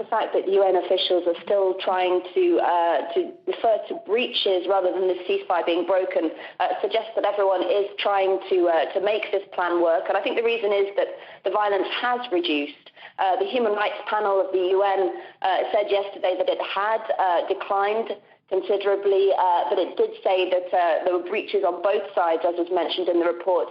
the fact that UN officials are still trying to refer to breaches rather than the ceasefire being broken suggests that everyone is trying to make this plan work. And I think the reason is that the violence has reduced. The Human Rights Panel of the UN said yesterday that it had declined considerably, but it did say that there were breaches on both sides, as was mentioned in the report.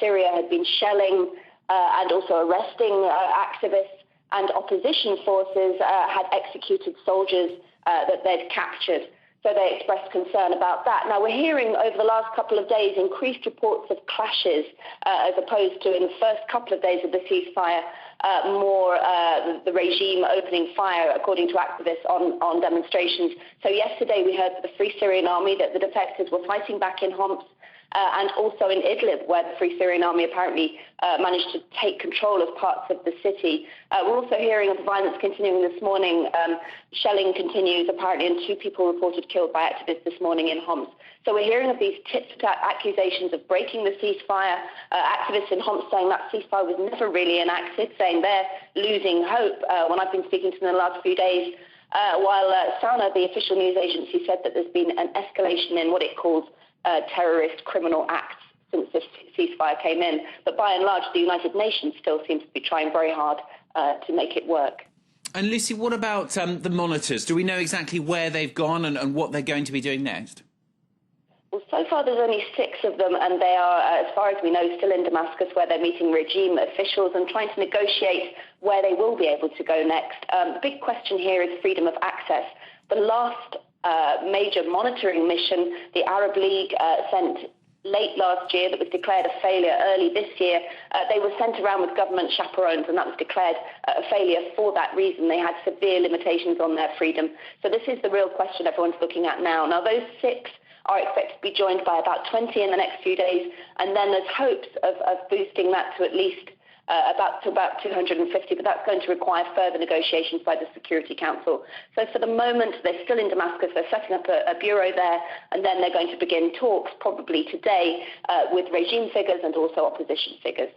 Syria had been shelling and also arresting activists, and opposition forces had executed soldiers that they'd captured. So they expressed concern about that. Now, we're hearing over the last couple of days increased reports of clashes as opposed to in the first couple of days of the ceasefire, more the regime opening fire, according to activists, on demonstrations. So yesterday we heard that the Free Syrian Army, that the defectors were fighting back in Homs, and also in Idlib, where the Free Syrian Army apparently managed to take control of parts of the city. We're also hearing of the violence continuing this morning. Shelling continues, apparently, and 2 people reported killed by activists this morning in Homs. So we're hearing of these tit-for-tat accusations of breaking the ceasefire. Activists in Homs saying that ceasefire was never really enacted, saying they're losing hope. When I've been speaking to them in the last few days, while Sana, the official news agency, said that there's been an escalation in what it calls terrorist criminal acts since the ceasefire came in. But by and large, the United Nations still seems to be trying very hard to make it work. And Lucy, what about the monitors? Do we know exactly where they've gone and what they're going to be doing next? Well, so far there's only 6 of them, and they are, as far as we know, still in Damascus, where they're meeting regime officials and trying to negotiate where they will be able to go next. The big question here is freedom of access. The last major monitoring mission the Arab League sent late last year, that was declared a failure early this year, they were sent around with government chaperones, and that was declared a failure for that reason. They had severe limitations on their freedom. So this is the real question everyone's looking at now. Now, those 6 are expected to be joined by about 20 in the next few days, and then there's hopes of boosting that to at least about 250, but that's going to require further negotiations by the Security Council. So for the moment, they're still in Damascus. They're setting up a bureau there, and then they're going to begin talks, probably today, with regime figures and also opposition figures.